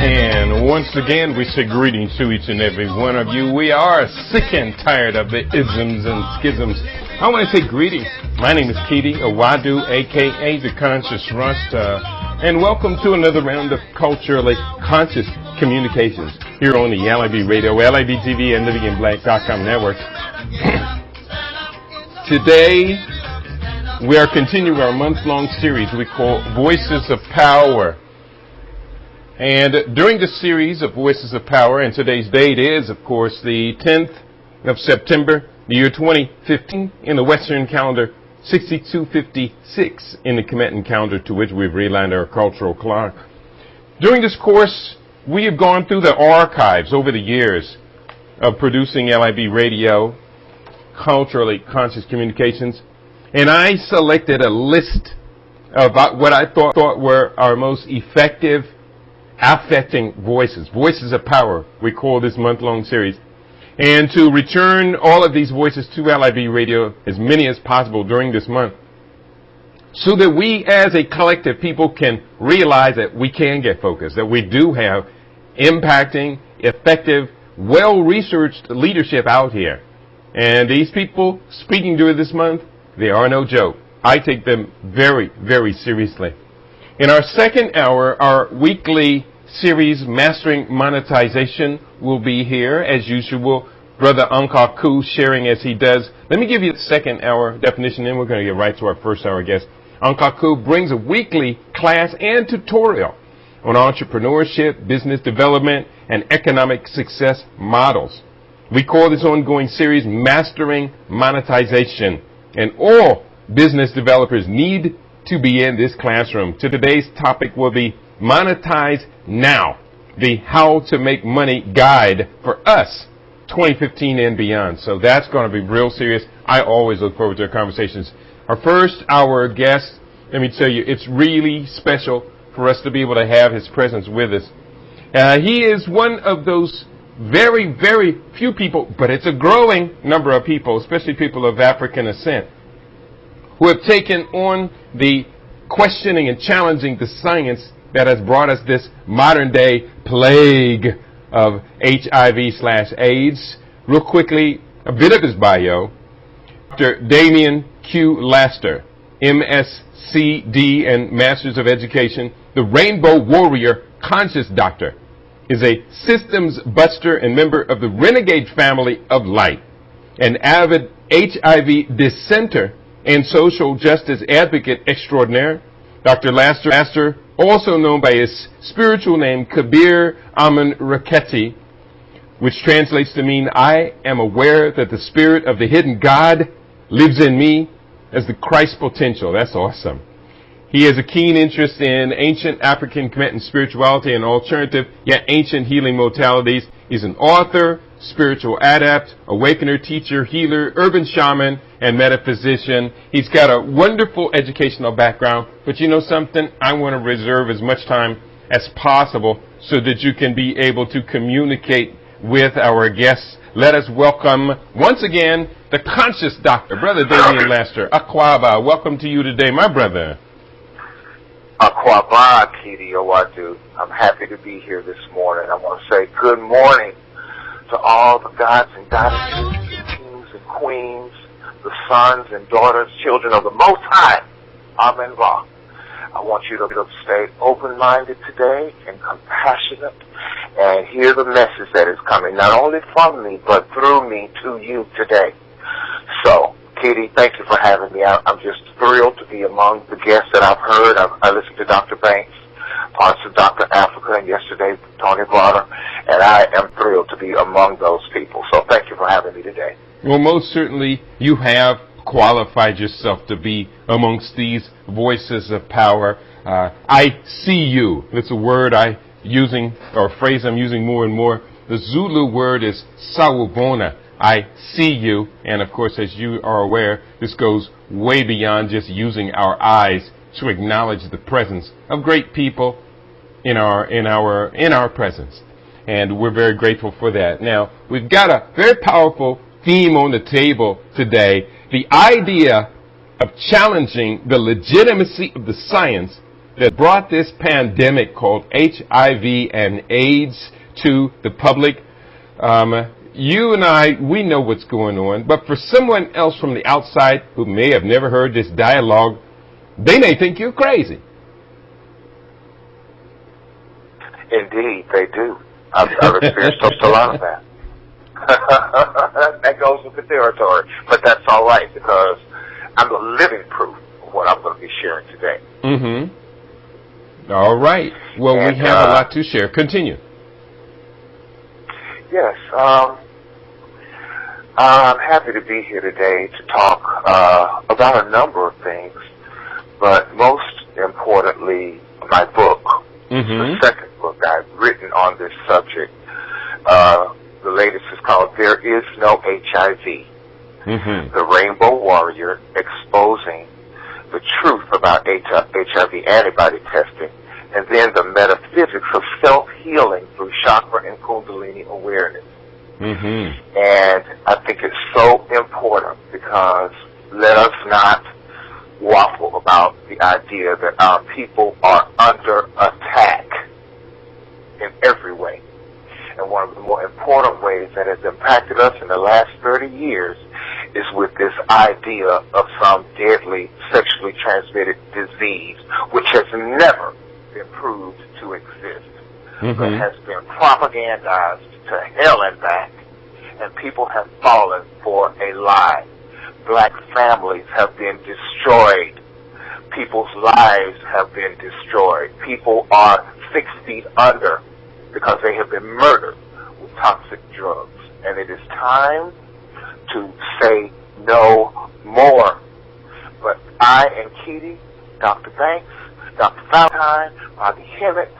And once again, we say greetings to each and every one of you. We are sick and tired of the isms and schisms. I want to say greetings. My name is Keidi Awadu, a.k.a. the Conscious Rasta, and welcome to another round of culturally conscious communications here on the LIB Radio, LIB TV, and Living In Black.com network. Today, we are continuing our month-long series we call Voices of Power. And during the series of Voices of Power, and today's date is, of course, the 10th of September, the year 2015, in the Western calendar, 6256 in the Tibetan calendar, to which we've realigned our cultural clock. During this course, we have gone through the archives over the years of producing LIB Radio, culturally conscious communications, and I selected a list of what I thought were our most effective affecting voices of power, we call this month-long series, and to return all of these voices to LIB Radio, as many as possible during this month, so that we as a collective people can realize that we can get focused, that we do have impacting, effective, well-researched leadership out here. And these people speaking during this month, they are no joke. I take them very, very seriously. In our second hour, our weekly series, Mastering Monetization, will be here. As usual, Brother Damian Q sharing as he does. Let me give you the second hour definition, then we're going to get right to our first hour guest. Damian Q brings a weekly class and tutorial on entrepreneurship, business development, and economic success models. We call this ongoing series Mastering Monetization, and all business developers need to be in this classroom. Today's topic will be Monetize Now, the How to Make Money Guide for us 2015 and beyond. So that's going to be real serious. I always look forward to our conversations. Our first hour guest, let me tell you, it's really special for us to be able to have his presence with us. He is one of those very, very few people, but it's a growing number of people, especially people of African ascent, who have taken on the questioning and challenging the science that has brought us this modern day plague of HIV/AIDS. Real quickly, a bit of his bio. Dr. Damian Q. Laster, MSCD and Masters of Education, the Rainbow Warrior Conscious Doctor, is a systems buster and member of the Renegade Family of Light, an avid HIV dissenter and social justice advocate extraordinaire. Dr. Laster, also known by his spiritual name Kabir Amun Raketi, which translates to mean I am aware that the spirit of the hidden God lives in me as the Christ potential. That's awesome. He has a keen interest in ancient African Tibetan spirituality and alternative yet ancient healing modalities. He's an author, spiritual adept, awakener, teacher, healer, urban shaman, and metaphysician. He's got a wonderful educational background, but you know something? I want to reserve as much time as possible so that you can be able to communicate with our guests. Let us welcome, once again, the Conscious Doctor, Brother Damian Laster. Akwaba, welcome to you today, my brother. Akwaba, Keidi Awadu. I'm happy to be here this morning. I want to say good morning to all the gods and goddesses, kings and queens, the sons and daughters, children of the Most High. Amen. I want you to stay open-minded today and compassionate and hear the message that is coming, not only from me, but through me to you today. So, Keidi, thank you for having me. I'm just thrilled to be among the guests that I've heard. I listened to Dr. Banks, parts of Dr. Africa, and yesterday Tony Barter, and I am thrilled to be among those people. So thank you for having me today. Well, most certainly you have qualified yourself to be amongst these voices of power. I see you. It's a word a phrase I'm using more and more. The Zulu word is sawubona. I see you. And of course, as you are aware, this goes way beyond just using our eyes to acknowledge the presence of great people in our presence. And we're very grateful for that. Now, we've got a very powerful theme on the table today, the idea of challenging the legitimacy of the science that brought this pandemic called HIV and AIDS to the public. You and I, we know what's going on, but for someone else from the outside who may have never heard this dialogue, they may think you're crazy. Indeed, they do. I've experienced a lot of that. That goes with the territory, but that's all right because I'm the living proof of what I'm going to be sharing today. Mm-hmm. All right. Well, we have a lot to share. Continue. Yes. I'm happy to be here today to talk about a number of things, but most importantly, my book, the second book I've written on this subject. The latest is called There Is No HIV, The Rainbow Warrior, Exposing the Truth About HIV Antibody Testing, and then the Metaphysics of Self-Healing Through Chakra and Kundalini Awareness. And I think it's so important because let us not waffle about the idea that our people are under attack in every way. And one of the more important ways that has impacted us in the last 30 years is with this idea of some deadly sexually transmitted disease, which has never been proved to exist, but has been propagandized to hell and back, and people have fallen for a lie. Black families have been destroyed. People's lives have been destroyed. People are 6 feet under because they have been murdered with toxic drugs. And it is time to say no more. But I and Keidi, Dr. Banks, Dr. Valentine, Bobby Hemmett,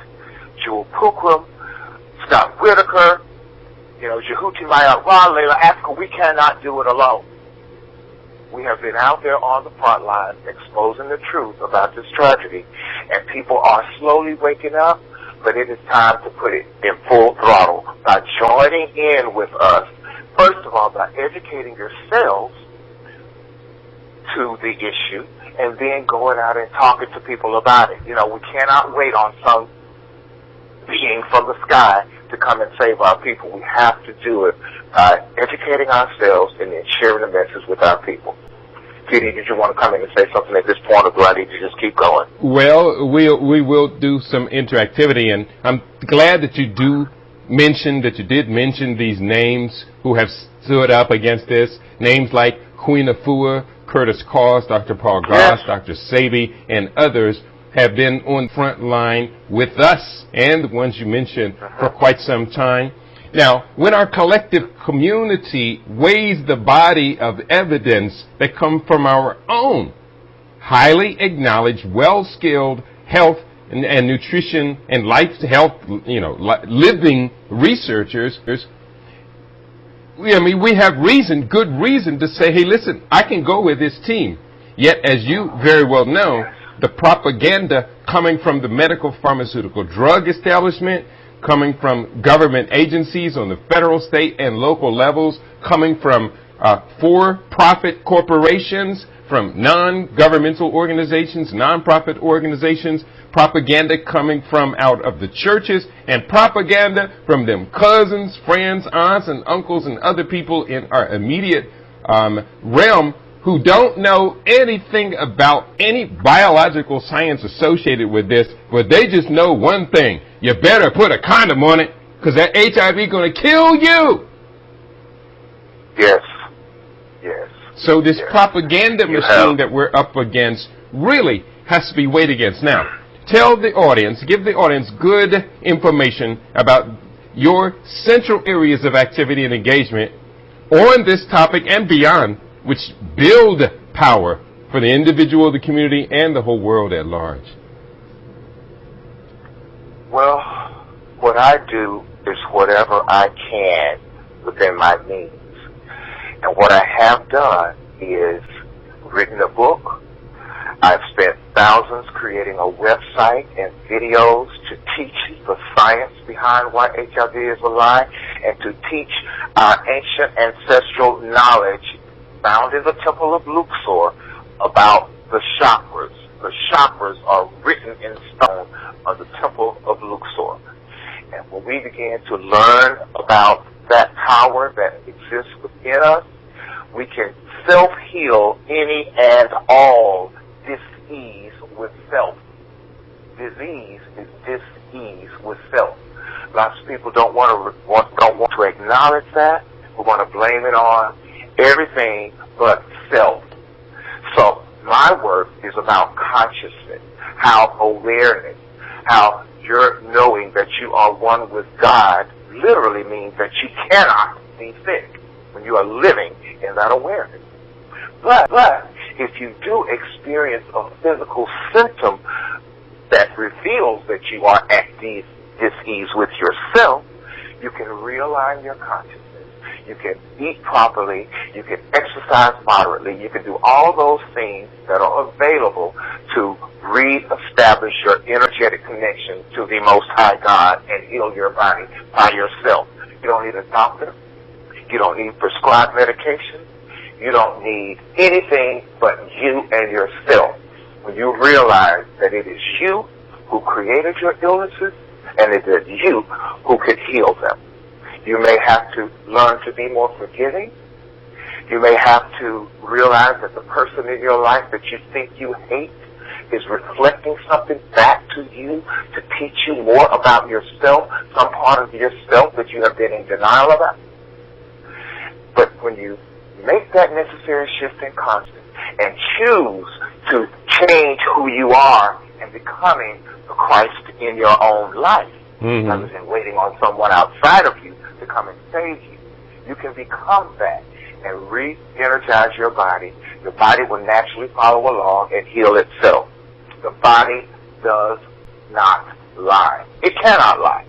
Jewel Pookrum, Scott Whitaker, Jehuti Mayara, Layla Africa, we cannot do it alone. We have been out there on the front lines exposing the truth about this tragedy, and people are slowly waking up, but it is time to put it in full throttle by joining in with us. First of all, by educating yourselves to the issue, and then going out and talking to people about it. We cannot wait on some being from the sky to come and save our people. We have to do it by educating ourselves and then sharing the message with our people. Keidi, did you want to come in and say something at this point, or do I need to just keep going? Well, we will do some interactivity, and I'm glad that you did mention these names who have stood up against this. Names like Queen Afua, Curtis Cause, Dr. Paul Goss, Dr. Sabi, and others have been on the front line with us and the ones you mentioned for quite some time. Now, when our collective community weighs the body of evidence that come from our own highly acknowledged, well-skilled health and nutrition and living researchers, we have good reason to say, hey, listen, I can go with this team. Yet, as you very well know, the propaganda coming from the medical pharmaceutical drug establishment, coming from government agencies on the federal, state, and local levels, coming from for-profit corporations, from non-governmental organizations, non-profit organizations, propaganda coming from out of the churches, and propaganda from them cousins, friends, aunts, and uncles, and other people in our immediate realm who don't know anything about any biological science associated with this, but they just know one thing: you better put a condom on it, because that HIV is going to kill you. Yes. So this propaganda machine that we're up against really has to be weighed against. Now, give the audience good information about your central areas of activity and engagement on this topic and beyond, which build power for the individual, the community, and the whole world at large. Well, what I do is whatever I can within my means. And what I have done is written a book. I've spent thousands creating a website and videos to teach the science behind why HIV is a lie, and to teach our ancient ancestral knowledge found in the Temple of Luxor about the chakras, the chakras are written in stone of the temple of Luxor. And when we begin to learn about that power that exists within us, we can self-heal any and all dis-ease with self. Disease is dis-ease with self. Lots of people don't want to acknowledge that. We want to blame it on everything but self. So my work is about consciousness, how awareness, how your knowing that you are one with God literally means that you cannot be sick when you are living in that awareness. But if you do experience a physical symptom that reveals that you are at dis-ease with yourself, you can realign your consciousness. You can eat properly. You can exercise moderately. You can do all those things that are available to reestablish your energetic connection to the Most High God and heal your body by yourself. You don't need a doctor. You don't need prescribed medication. You don't need anything but you and yourself. When you realize that it is you who created your illnesses and it is you who can heal them. You may have to learn to be more forgiving. You may have to realize that the person in your life that you think you hate is reflecting something back to you to teach you more about yourself, some part of yourself that you have been in denial about. But when you make that necessary shift in conscience and choose to change who you are and becoming the Christ in your own life, rather than waiting on someone outside of you to come and save you, you can become that and re-energize your body. Your body will naturally follow along and heal itself. The body does not lie. It cannot lie.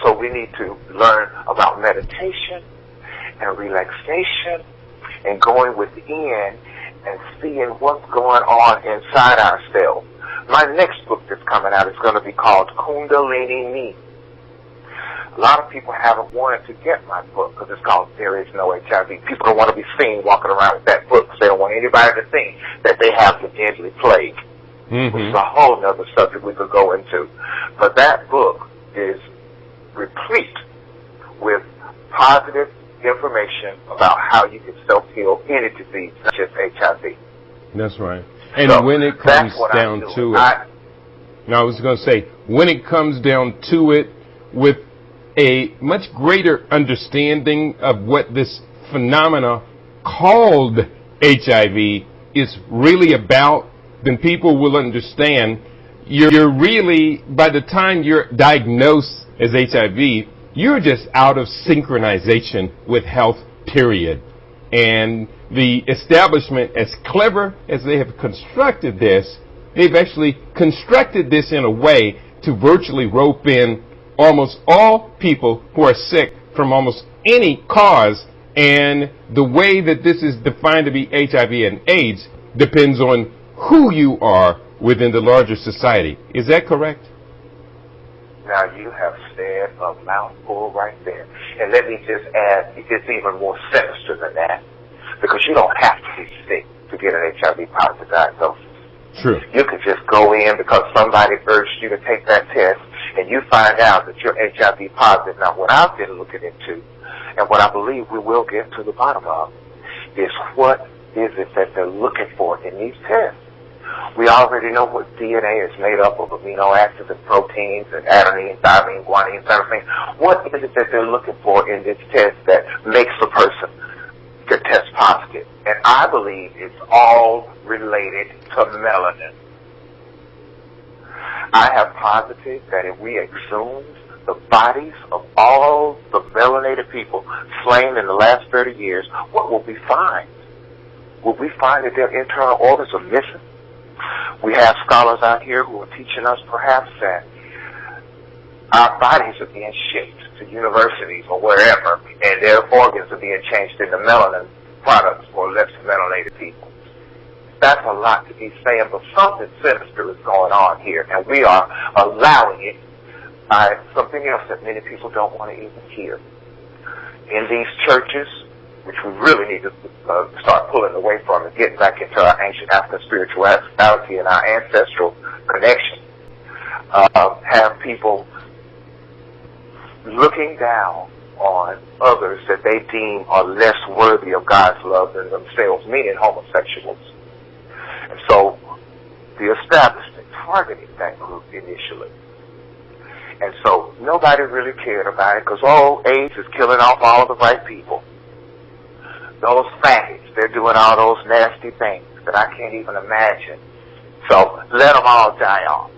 So we need to learn about meditation and relaxation and going within and seeing what's going on inside ourselves. My next book that's coming out is going to be called Kundalini Me. A lot of people haven't wanted to get my book because it's called There Is No HIV. People don't want to be seen walking around with that book because they don't want anybody to think that they have the deadly plague, which is a whole other subject we could go into. But that book is replete with positive information about how you can self-heal any disease, such as HIV. That's right. And so when it comes down to it, I was going to say, when it comes down to it, with a much greater understanding of what this phenomena called HIV is really about, then people will understand you're really, by the time you're diagnosed as HIV, you're just out of synchronization with health, period. And the establishment, as clever as they have constructed this, they've actually constructed this in a way to virtually rope in almost all people who are sick from almost any cause. And the way that this is defined to be HIV and AIDS depends on who you are within the larger society. Is that correct? Now you have said a mouthful right there. And let me just add, it's even more sinister than that, because you don't have to be sick to get an HIV positive diagnosis. True. You could just go in because somebody urged you to take that test, and you find out that you're HIV positive. Now, what I've been looking into, and what I believe we will get to the bottom of, is what is it that they're looking for in these tests. We already know what DNA is made up of, amino acids and proteins and adenine, thymine, guanine, cytosine. What is it that they're looking for in this test that makes a person to test positive? And I believe it's all related to melanin. I have posited that if we exhumed the bodies of all the melanated people slain in the last 30 years, what will we find? Will we find that their internal organs are missing? We have scholars out here who are teaching us perhaps that our bodies are being shipped to universities or wherever, and their organs are being changed into melanin products for less melanated people. That's a lot to be saying, but something sinister is going on here, and we are allowing it by something else that many people don't want to even hear. In these churches, which we really need to start pulling away from and getting back into our ancient African spirituality and our ancestral connection. Have people looking down on others that they deem are less worthy of God's love than themselves, meaning homosexuals. And so the establishment targeted that group initially. And so nobody really cared about it because, AIDS is killing off all the right people. Those faggots, they're doing all those nasty things that I can't even imagine. So let them all die off.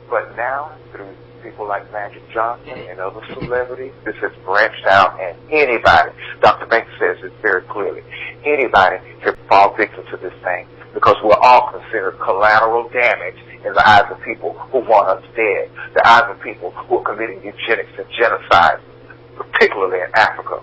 But now, through people like Magic Johnson and other celebrities, this has branched out, and anybody, Dr. Banks says it very clearly, anybody can fall victim to this thing because we're all considered collateral damage in the eyes of people who want us dead, the eyes of people who are committing eugenics and genocide, particularly in Africa.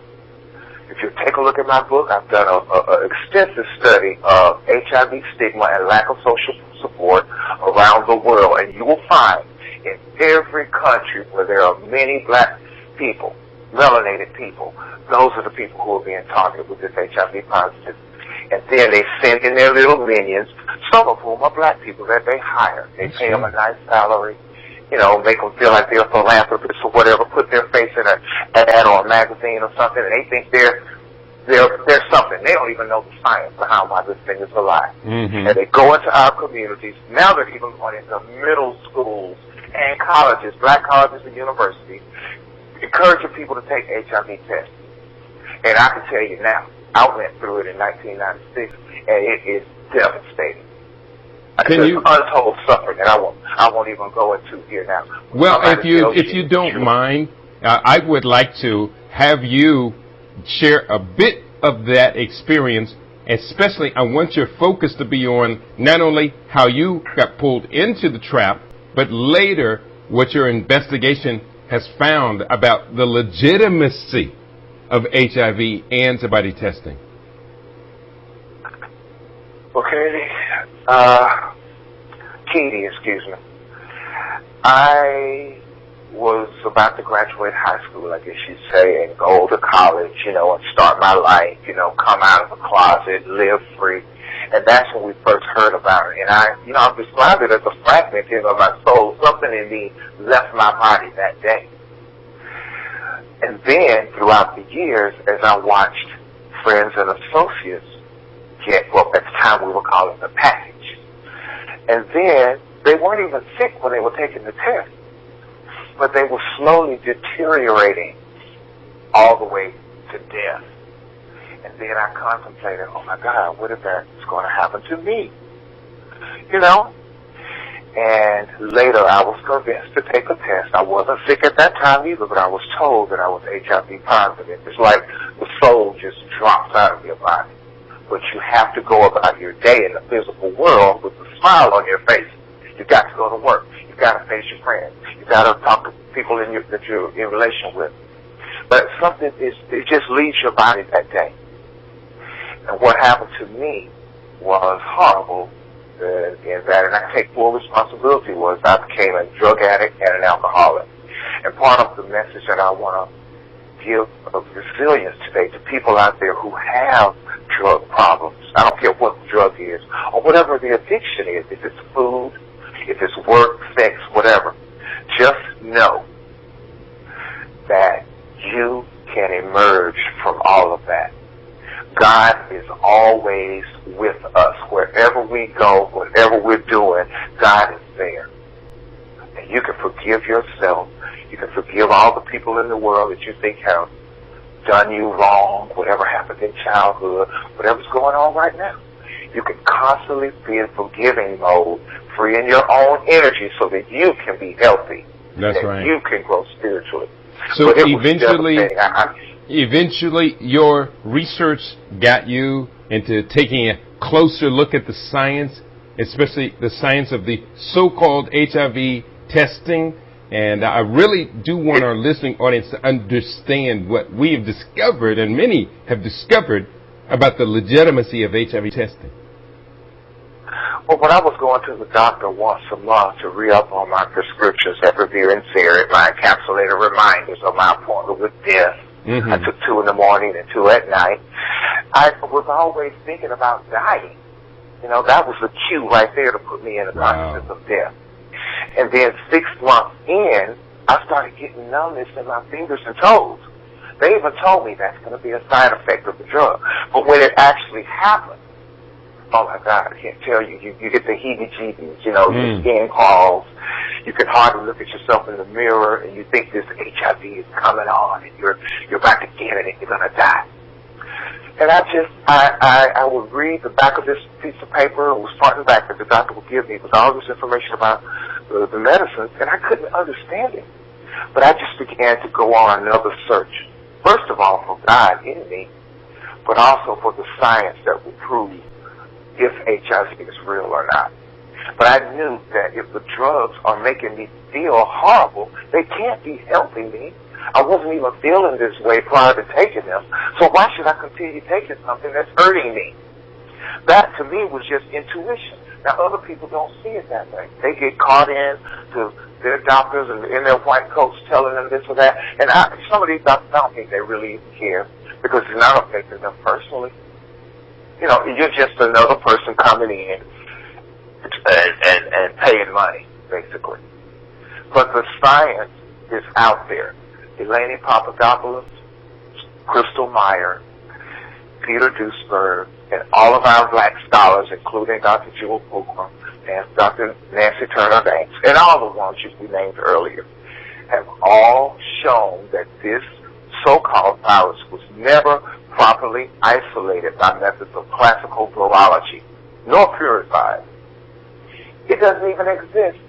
If you take a look at my book, I've done an extensive study of HIV stigma and lack of social support around the world, and you will find in every country where there are many black people, melanated people, those are the people who are being targeted with this HIV positive. And then they send in their little minions, some of whom are black people that they hire. They pay them a nice salary, make them feel like they're philanthropists or whatever, put their face in an ad or a magazine or something, and they think they're something. They don't even know the science behind why this thing is a lie. Mm-hmm. And they go into our communities. Now they're even going into middle schools and colleges, black colleges and universities, encouraging people to take HIV tests. And I can tell you now, I went through it in 1996, and it is devastating. There's untold suffering that I won't even go into here now. Well, if you don't mind, I would like to have you share a bit of that experience. Especially, I want your focus to be on not only how you got pulled into the trap, but later what your investigation has found about the legitimacy of HIV antibody testing. Okay. Keidi, excuse me. I was about to graduate high school, I guess you'd say, and go to college, and start my life, come out of the closet, live free. And that's when we first heard about it. And I've described it as a fragmenting of my soul. Something in me left my body that day. And then, throughout the years, as I watched friends and associates get, well, at the time we were calling the package. And then, they weren't even sick when they were taking the test, but they were slowly deteriorating all the way to death. And then I contemplated, oh my God, what if that's going to happen to me? And later I was convinced to take a test. I wasn't sick at that time either, but I was told that I was HIV positive. It's like the soul just drops out of your body. But you have to go about your day in the physical world with a smile on your face. You've got to go to work. You've got to face your friends. You've got to talk to people that you're in relation with. But something it just leaves your body that day. And what happened to me was horrible in that, and I take full responsibility, was I became a drug addict and an alcoholic. And part of the message that I want to give of resilience today to people out there who have drug problems, I don't care what the drug is, or whatever the addiction is, if it's food, if it's work, sex, whatever, just know that you can emerge from all of that. God is always with us. Wherever we go, whatever we're doing, God is there. And you can forgive yourself. You can forgive all the people in the world that you think have done you wrong, whatever happened in childhood, whatever's going on right now. You can constantly be in forgiving mode, freeing your own energy so that you can be healthy. That's that right. You can grow spiritually. So eventually your research got you into taking a closer look at the science, especially the science of the so-called HIV testing. And I really do want our listening audience to understand what we have discovered, and many have discovered, about the legitimacy of HIV testing. Well, when I was going to the doctor once a month to re-up on my prescriptions at Revere and Ferret, my encapsulated reminders of my appointment with death, Mm-hmm. I took 2 in the morning and 2 at night. I was always thinking about dying. You know, that was the cue right there to put me in the consciousness of death. And then 6 months in, I started getting numbness in my fingers and toes. They even told me that's going to be a side effect of the drug. But when it actually happened, oh my God, I can't tell you. You get the heebie-jeebies, you know, your skin crawls. You can hardly look at yourself in the mirror, and you think this HIV is coming on, and you're about to get it, and you're going to die. And I would read the back of this piece of paper. It was front and back that the doctor would give me with all this information about the medicines, and I couldn't understand it. But I just began to go on another search. First of all, for God in me, but also for the science that will prove if HIV is real or not. But I knew that if the drugs are making me feel horrible, they can't be helping me. I wasn't even feeling this way prior to taking them, so why should I continue taking something that's hurting me? That, to me, was just intuition. Now, other people don't see it that way. They get caught in to their doctors and in their white coats telling them this or that. And some of these doctors, I don't think they really even care because it's not affecting them personally. You know, you're just another person coming in and paying money, basically. But the science is out there. Elaine Papadopoulos, Crystal Meyer, Peter Duesberg, and all of our black scholars, including Dr. Jewel Pookrum and Dr. Nancy Turner Banks, and all the ones we named earlier, have all shown that this so-called virus was never properly isolated by methods of classical virology, nor purified. It doesn't even exist.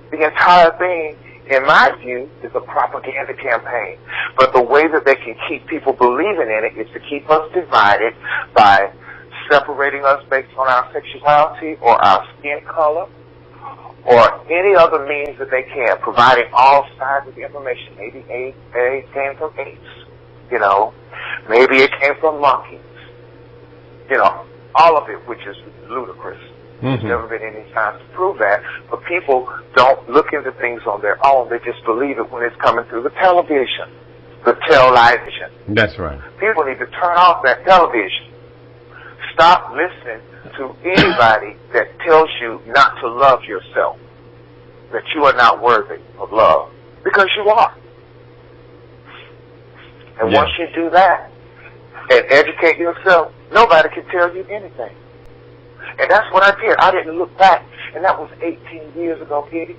The entire thing, in my view, is a propaganda campaign. But the way that they can keep people believing in it is to keep us divided by separating us based on our sexuality or our skin color or any other means that they can, providing all sides of the information. Maybe AIDS came from apes, you know. Maybe it came from monkeys. You know, all of it, which is ludicrous. There's never been any science to prove that, but people don't look into things on their own. They just believe it when it's coming through the television, the television. That's right. People need to turn off that television. Stop listening to anybody that tells you not to love yourself, that you are not worthy of love, because you are. And once you do that and educate yourself, nobody can tell you anything. And that's what I did. I didn't look back. And that was 18 years ago, Keidi.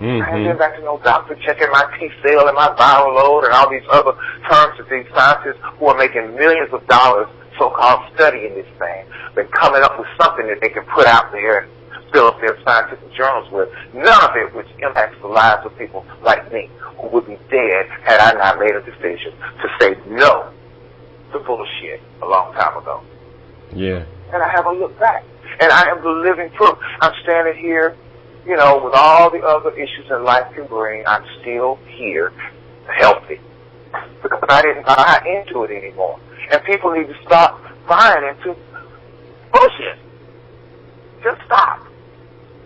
I hadn't been back to no doctor checking my T-cell and my viral load and all these other terms that these scientists who are making millions of dollars so-called studying this thing, been coming up with something that they can put out there and fill up their scientific journals with. None of it which impacts the lives of people like me who would be dead had I not made a decision to say no to bullshit a long time ago. Yeah. And I haven't looked back. And I am the living proof. I'm standing here, you know, with all the other issues in life can bring. I'm still here, healthy. Because I didn't buy into it anymore. And people need to stop buying into bullshit. Just stop.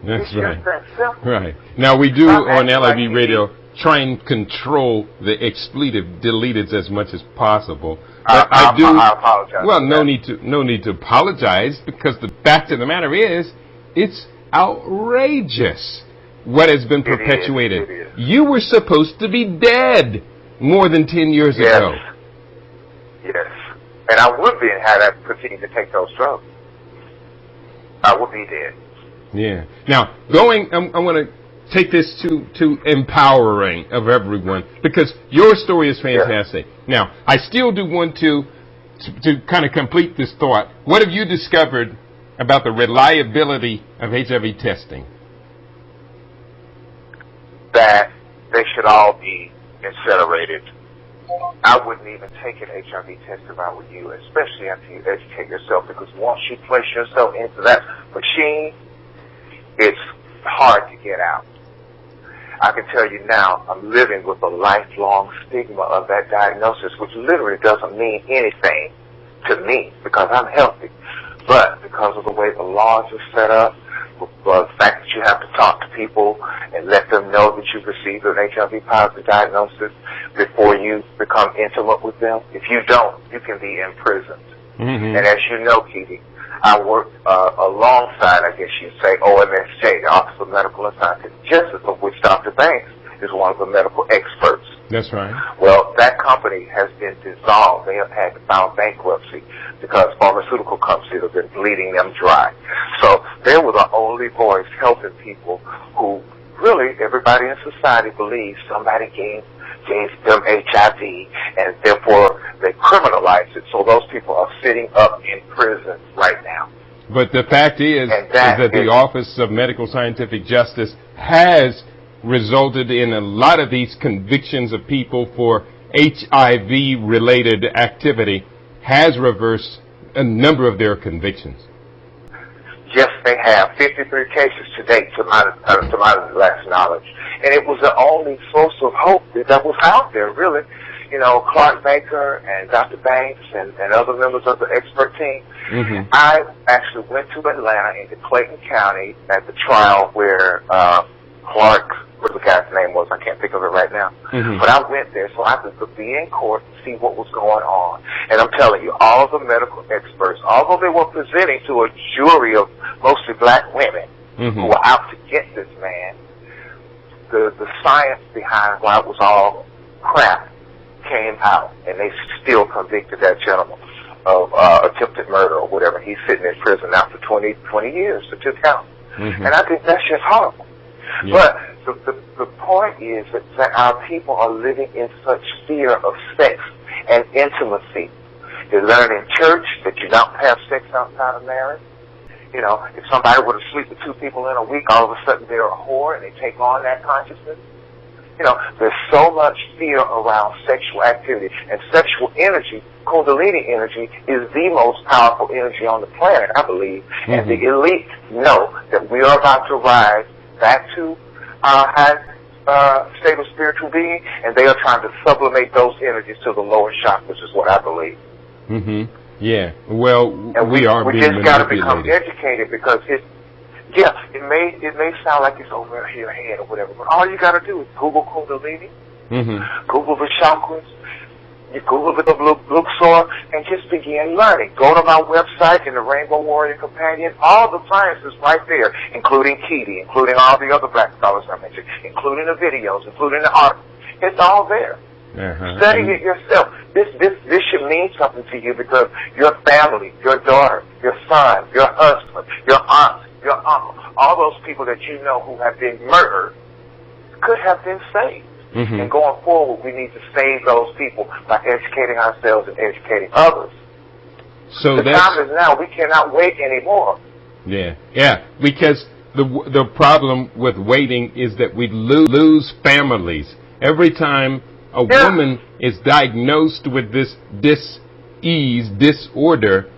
That's it's right. Just that simple. Right. Now, we do on LIB Radio try and control the expletive deleted as much as possible. But I apologize. Well, no need to apologize, because the fact of the matter is, it's outrageous what has been perpetuated. It is. You were supposed to be dead more than 10 years ago. Yes. And I would be had I continued to take those drugs. I would be dead. Yeah. Now, I want to take this to empowering of everyone, because your story is fantastic. Yeah. Now, I still do want to kind of complete this thought. What have you discovered about the reliability of HIV testing? That they should all be incinerated. I wouldn't even take an HIV test if I were you, especially after you educate yourself, because once you place yourself into that machine, it's hard to get out. I can tell you now, I'm living with a lifelong stigma of that diagnosis, which literally doesn't mean anything to me because I'm healthy. But because of the way the laws are set up, the fact that you have to talk to people and let them know that you've received an HIV positive diagnosis before you become intimate with them. If you don't, you can be imprisoned. And as you know, Keidi, I work alongside, I guess you'd say, OMSJ, the Office of Medical and Scientific Justice, of which Dr. Banks is one of the medical experts. That's right. Well, that company has been dissolved. They have had to file bankruptcy because pharmaceutical companies have been bleeding them dry. So they were the only voice helping people who really everybody in society believes somebody gave them HIV, and therefore they criminalized it. So those people are sitting up in prison right now. But the fact is that the Office of Medical Scientific Justice has resulted in a lot of these convictions of people for HIV-related activity, has reversed a number of their convictions. Yes, they have. 53 cases to date, to my last knowledge. And it was the only source of hope that was out there, really. You know, Clark Baker and Dr. Banks and other members of the expert team. I actually went to Atlanta into Clayton County at the trial where Clark, what the guy's name was, I can't think of it right now. But I went there so I could be in court and see what was going on. And I'm telling you, all the medical experts, although they were presenting to a jury of mostly black women who were out to get this man, the science behind why it was all crap came out, and they still convicted that gentleman of attempted murder or whatever. He's sitting in prison now for 20 years for 2 counts. And I think that's just horrible. But the point is that our people are living in such fear of sex and intimacy. They learn in church that you don't have sex outside of marriage. You know, if somebody were to sleep with 2 people in a week, all of a sudden they're a whore and they take on that consciousness. You know, there's so much fear around sexual activity, and sexual energy, Kundalini energy, is the most powerful energy on the planet, I believe. And the elite know that we are about to rise back to our high state of spiritual being, and they are trying to sublimate those energies to the lower chakras, is what I believe. Yeah. Well, and we just got to become educated, because it may sound like it's over your head or whatever, but all you got to do is Google Kundalini, Google the chakras, you Google the Luxor, and just begin learning. Go to my website in the Rainbow Warrior Companion. All the science is right there, including Keidi, including all the other black scholars I mentioned, including the videos, including the articles. It's all there. Study it yourself. This should mean something to you, because your family, your daughter, your son, your husband, your aunt, your uncle, all those people that you know who have been murdered could have been saved. And going forward, we need to save those people by educating ourselves and educating others. So the time is now. We cannot wait anymore. Yeah, because the problem with waiting is that we lose families. Every time a woman is diagnosed with this disorder,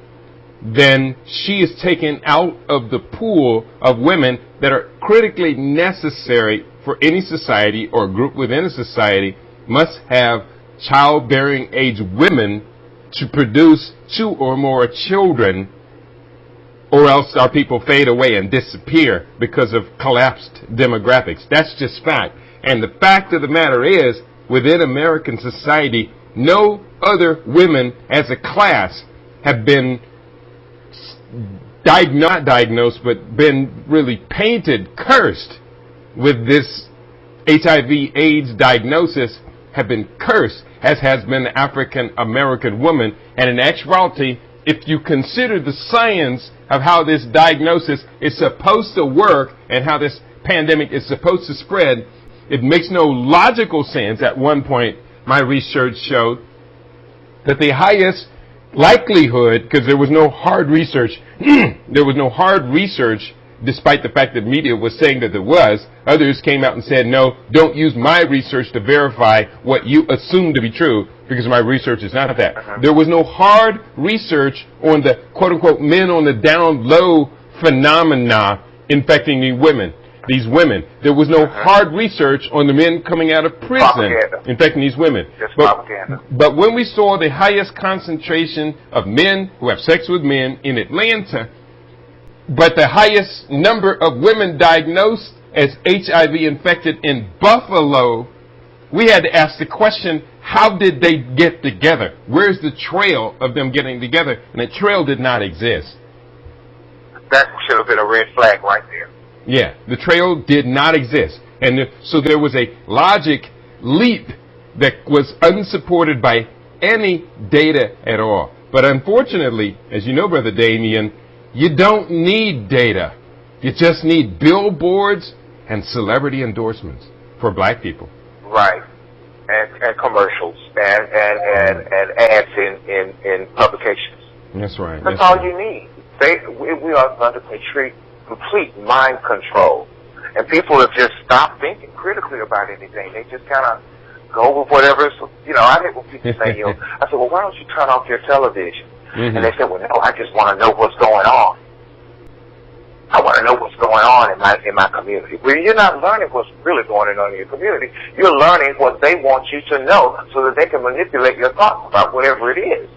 then she is taken out of the pool of women that are critically necessary for any society or group within a society. Must have childbearing age women to produce 2 or more children, or else our people fade away and disappear because of collapsed demographics. That's just fact. And the fact of the matter is, within American society, no other women as a class have been not diagnosed, but been really painted, cursed with this HIV/AIDS diagnosis, have been cursed, as has been the African American woman. And in actuality, if you consider the science of how this diagnosis is supposed to work and how this pandemic is supposed to spread, it makes no logical sense. At one point, my research showed that the highest likelihood, because there was no hard research, despite the fact that media was saying that there was. Others came out and said, no, don't use my research to verify what you assume to be true, because my research is not that. There was no hard research on the quote-unquote men on the down low phenomena infecting these women. There was no hard research on the men coming out of prison infecting these women. But when we saw the highest concentration of men who have sex with men in Atlanta, but the highest number of women diagnosed as HIV infected in Buffalo, we had to ask the question, how did they get together? Where's the trail of them getting together? And the trail did not exist. That should have been a red flag right there. Yeah, the trail did not exist. And so there was a logic leap that was unsupported by any data at all. But unfortunately, as you know, Brother Damian, you don't need data. You just need billboards and celebrity endorsements for black people. Right. And commercials and ads in publications. That's right. That's all you need. We are under complete mind control. And people have just stopped thinking critically about anything. They just kind of go with whatever. So, I hate when people say, I said, well, why don't you turn off your television? Mm-hmm. And they said, well, no, I just want to know what's going on. I want to know what's going on in my community. Well, you're not learning what's really going on in your community. You're learning what they want you to know so that they can manipulate your thoughts about whatever it is.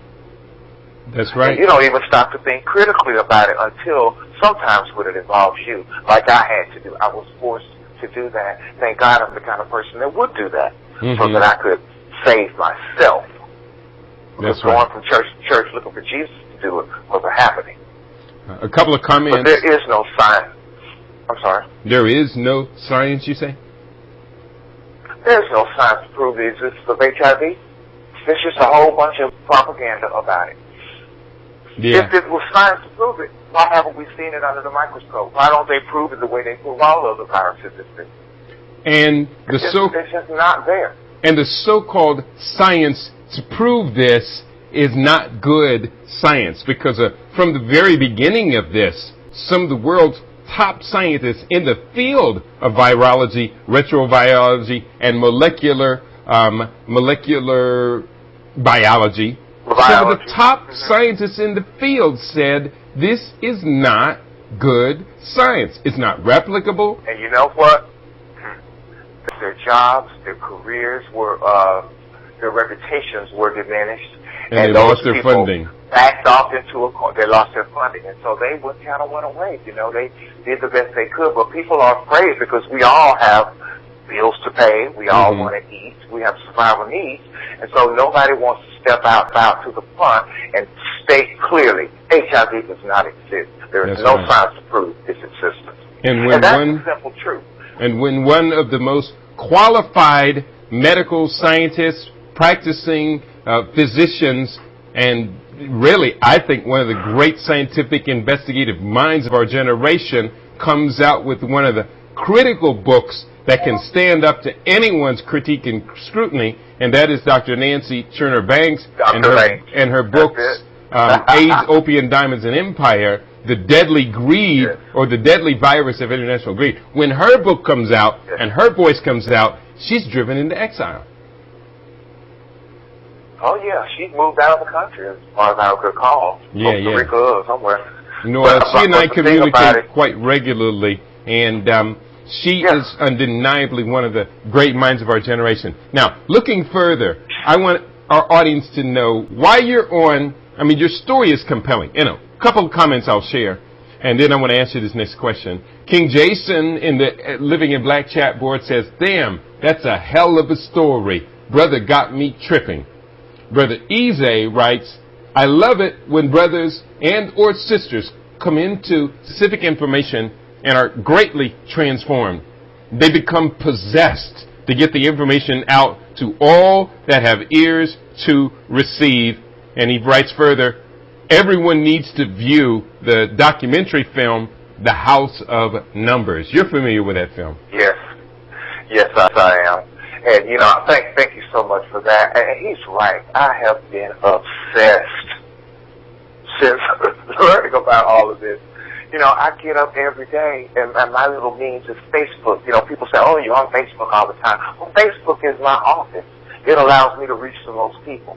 That's right. And you don't even stop to think critically about it until sometimes when it involves you, like I had to do. I was forced to do that. Thank God I'm the kind of person that would do that so that I could save myself. That's going right. from church to church looking for Jesus to do it wasn't happening. A couple of comments. But there is no science. I'm sorry. There is no science, you say? There's no science to prove the existence of HIV. There's just a whole bunch of propaganda about it. Yeah. If it was science to prove it, why haven't we seen it under the microscope? Why don't they prove it the way they prove all other viruses? And it's just not there. And the so-called science to prove this is not good science, because from the very beginning of this, some of the world's top scientists in the field of virology, retrovirology, and molecular biology, some of the top scientists in the field said this is not good science. It's not replicable. And you know what? Their jobs, their careers were, their reputations were diminished. And they lost their funding. Backed off into they lost their funding. And so they kind of went away. They did the best they could. But people are afraid because we all have bills to pay. We all want to eat. We have survival needs. And so nobody wants to step out to the front and state clearly, HIV does not exist. There is no science to prove its existence. And that's the simple truth. And when one of the most qualified medical scientists, practicing physicians, and really, I think, one of the great scientific investigative minds of our generation comes out with one of the critical books that can stand up to anyone's critique and scrutiny, and that is Dr. Nancy Turner Banks and her books, AIDS, Opium, Diamonds, and Empire, The Deadly Greed, or The Deadly Virus of International Greed. When her book comes out and her voice comes out, she's driven into exile. Oh, yeah, she's moved out of the country as far as I could call. Costa Rica or somewhere. No, she and I communicate quite regularly, and she is undeniably one of the great minds of our generation. Now, looking further, I want our audience to know why you're on. I mean, your story is compelling. A couple of comments I'll share, and then I want to answer this next question. King Jason in the Living in Black chat board says, "Damn, that's a hell of a story. Brother got me tripping." Brother Eze writes, "I love it when brothers and or sisters come into specific information and are greatly transformed. They become possessed to get the information out to all that have ears to receive." And he writes further, "Everyone needs to view the documentary film, The House of Numbers." You're familiar with that film? Yes, I am. And, thank you so much for that. And he's right. I have been obsessed since learning about all of this. I get up every day, and my little means is Facebook. People say, "Oh, you're on Facebook all the time." Well, Facebook is my office. It allows me to reach the most people.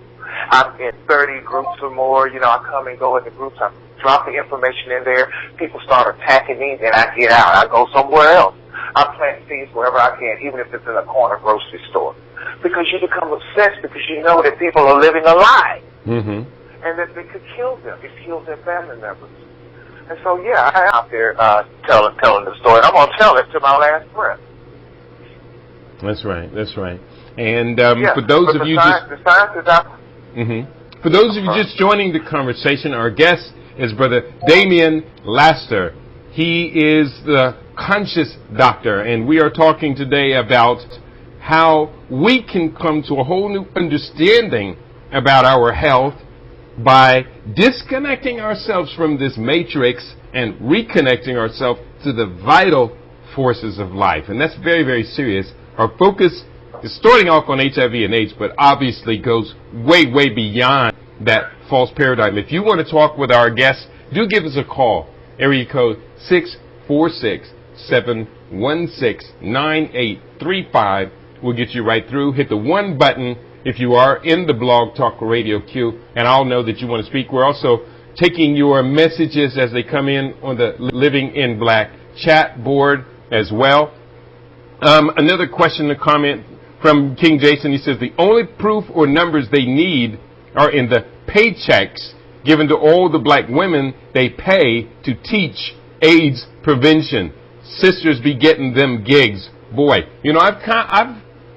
I'm in 30 groups or more. I come and go in the groups. I drop the information in there. People start attacking me, then I get out. I go somewhere else. I plant seeds wherever I can, even if it's in a corner grocery store. Because you become obsessed because you know that people are living a lie. And that it could kill them. It kills their family members. And so, yeah, I am out there telling the story. I'm going to tell it to my last breath. That's right. That's right. And for those of you for those of you just joining the conversation, our guest is Brother Damian Laster. He is the Conscious Doctor, and we are talking today about how we can come to a whole new understanding about our health by disconnecting ourselves from this matrix and reconnecting ourselves to the vital forces of life. And that's very, very serious. Our focus is starting off on HIV and AIDS, but obviously goes way, way beyond that false paradigm. If you want to talk with our guests, do give us a call. Area code 646-716-9835. We'll get you right through. Hit the one button if you are in the Blog Talk Radio queue, and I'll know that you want to speak. We're also taking your messages as they come in on the Living in Black chat board as well. Another question or comment from King Jason. He says, the only proof or numbers they need are in the paychecks given to all the black women they pay to teach AIDS prevention. Sisters be getting them gigs. Boy, you know, I've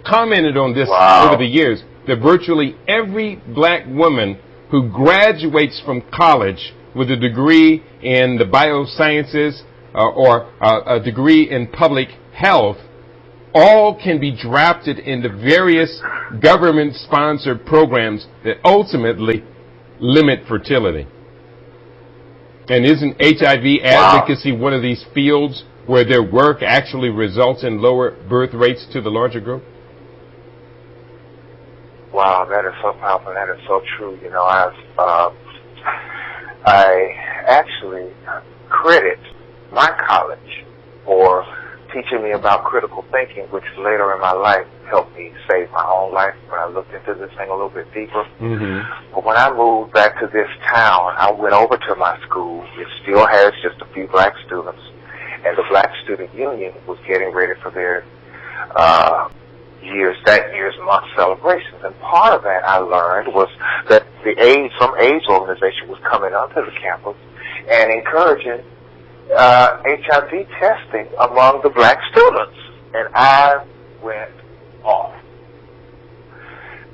commented on this over the years, that virtually every black woman who graduates from college with a degree in the biosciences or a degree in public health, all can be drafted into various government-sponsored programs that ultimately limit fertility. And isn't HIV advocacy one of these fields where their work actually results in lower birth rates to the larger group? Wow, that is so powerful. That is so true. You know, I actually credit my college for teaching me about critical thinking, which later in my life helped me save my own life when I looked into this thing a little bit deeper. Mm-hmm. But when I moved back to this town, I went over to my school. It still has just a few black students, and the Black Student Union was getting ready for their year's month celebrations. And part of that I learned was that some AIDS organization was coming onto the campus and encouraging HIV testing among the black students. And I went off.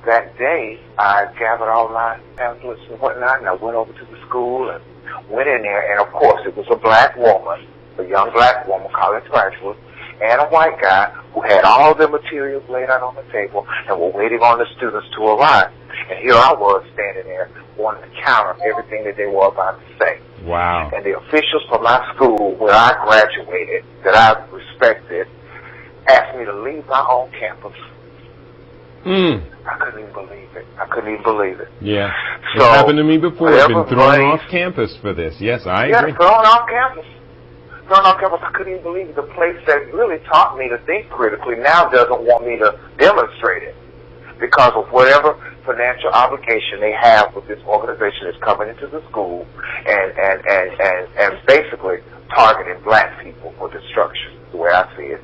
That day, I gathered all my pamphlets and whatnot, and I went over to the school and went in there, and of course it was a black woman, a young black woman, college graduate, and a white guy who had all the materials laid out on the table and were waiting on the students to arrive. And here I was standing there wanting to counter everything that they were about to say. Wow. And the officials from my school where I graduated, that I respected, asked me to leave my own campus. I couldn't even believe it. Yeah. So, it happened to me before. I've been thrown off campus for this. Yes, I agree. Yeah, thrown off campus. I couldn't even believe it. The place that really taught me to think critically now doesn't want me to demonstrate it because of whatever financial obligation they have with this organization that's coming into the school and basically targeting black people for destruction, the way I see it.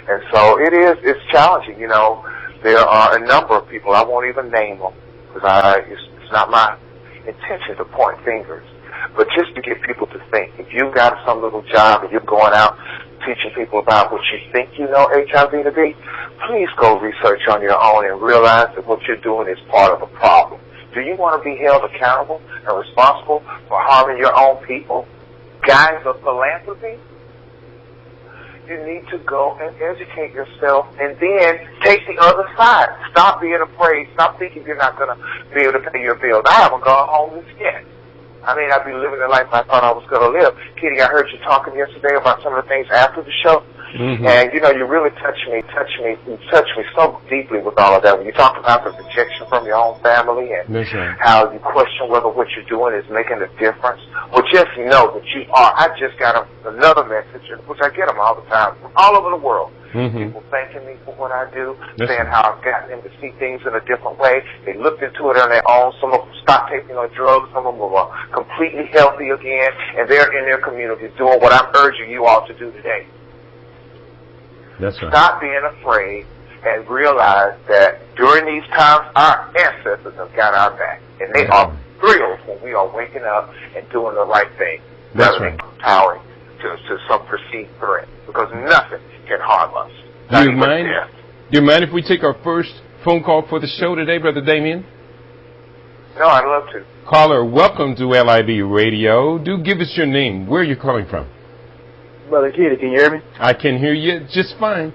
And so it's challenging, you know. There are a number of people, I won't even name them because it's not my intention to point fingers, but just to get people to think. If you've got some little job and you're going out teaching people about what you think you know HIV to be, please go research on your own and realize that what you're doing is part of a problem. Do you want to be held accountable and responsible for harming your own people? Guys of philanthropy? You need to go and educate yourself and then take the other side. Stop being afraid. Stop thinking you're not going to be able to pay your bills. I haven't gone homeless yet. I mean, I'd be living the life I thought I was going to live. Keidi, I heard you talking yesterday about some of the things after the show. Mm-hmm. And, you know, you really touched me so deeply with all of that. When you talked about the rejection from your own family and how you question whether what you're doing is making a difference. Well, just know that you are. I just got another message, which I get them all the time, from all over the world. Mm-hmm. People thanking me for what I do, saying how I've gotten them to see things in a different way. They looked into it on their own. Some of them stopped taking their drugs. Some of them are completely healthy again, and they're in their communities doing what I'm urging you all to do today. That's right. Stop being afraid and realize that during these times, our ancestors have got our back, and they are thrills when we are waking up and doing the right thing. That's rather right. than cowering to some perceived threat, because nothing can harm us. Do you mind if we take our first phone call for the show today, Brother Damian? No, I'd love to. Caller, welcome to LIB Radio. Do give us your name. Where are you calling from? Brother Keidi, can you hear me? I can hear you just fine.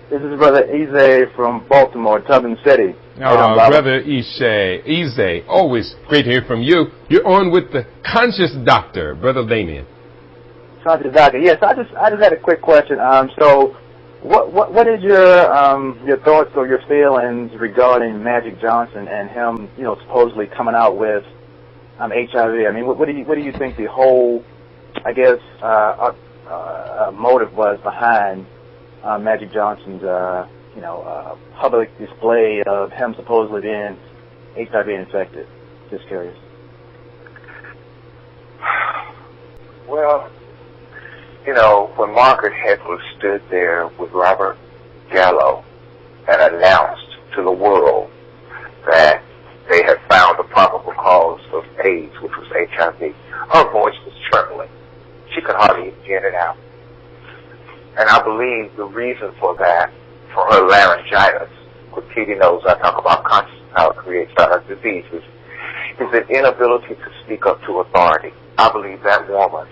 This is Brother Ize from Baltimore, Tubman City. Brother Ize, always great to hear from you. You're on with the Conscious Doctor, Brother Damian. Conscious Doctor, yes. I just had a quick question. So, what is your thoughts or your feelings regarding Magic Johnson and him, supposedly coming out with HIV? I mean, what do you think the whole, I guess, motive was behind Magic Johnson's, public display of him supposedly being HIV infected? Just curious. Well, when Margaret Headley stood there with Robert Gallo and announced to the world that they had found the probable cause of AIDS, which was HIV, her voice was trembling. She could hardly even get it out. And I believe the reason for that, for her laryngitis, what Keidi knows, I talk about consciousness, how it creates our diseases, is the inability to speak up to authority. I believe that woman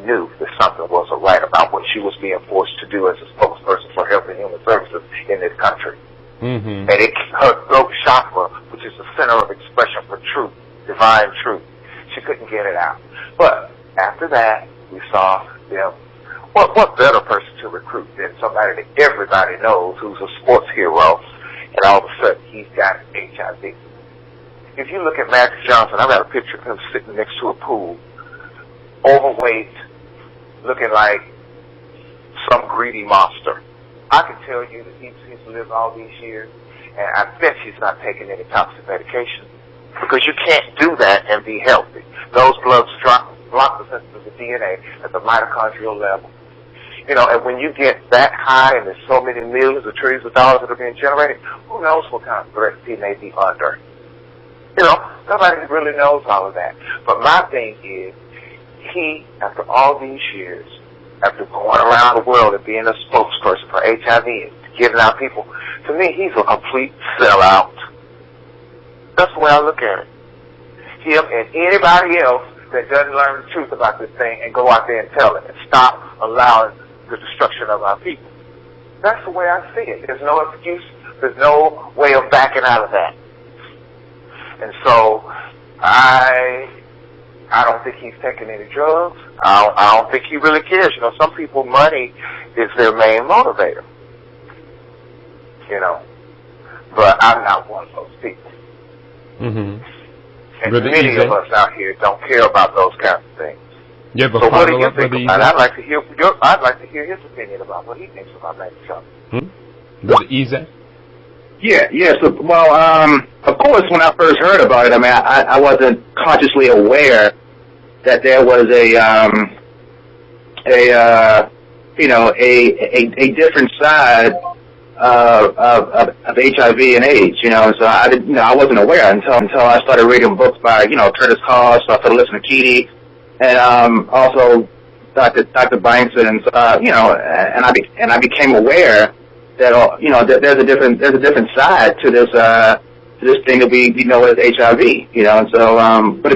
knew that something wasn't right about what she was being forced to do as a spokesperson for Health and Human Services in this country. Mm-hmm. And her throat chakra, which is the center of expression for truth, divine truth, she couldn't get it out. But after that, we saw them. What better person to recruit than somebody that everybody knows who's a sports hero, and all of a sudden he's got HIV. If you look at Magic Johnson, I've got a picture of him sitting next to a pool, overweight, looking like some greedy monster. I can tell you that he's lived all these years, and I bet he's not taking any toxic medication, because you can't do that and be healthy. Those bloods block the synthesis of DNA at the mitochondrial level. And when you get that high and there's so many millions of trillions of dollars that are being generated, who knows what kind of threats he may be under. Nobody really knows all of that. But my thing is, he, after all these years, after going around the world and being a spokesperson for HIV and giving out people, to me, he's a complete sellout. That's the way I look at it. Him and anybody else that doesn't learn the truth about this thing and go out there and tell it and stop allowing the destruction of our people. That's the way I see it. There's no excuse. There's no way of backing out of that. And so I don't think he's taking any drugs. I don't think he really cares. Some people, money is their main motivator. But I'm not one of those people. Mm-hmm. And many of us out here don't care about those kinds of things. Yeah, but so what do you think about it? I'd like to hear his opinion about what he thinks about Magic Johnson. Brother Ize? Yeah. So, of course, when I first heard about it, I wasn't consciously aware that there was a different side of HIV and AIDS, so I wasn't aware until I started reading books by, Curtis Cause, so I started listening to Keidi, and also Dr. Bankston, and and I became aware that that there's a different side to this thing that we know as HIV, and so but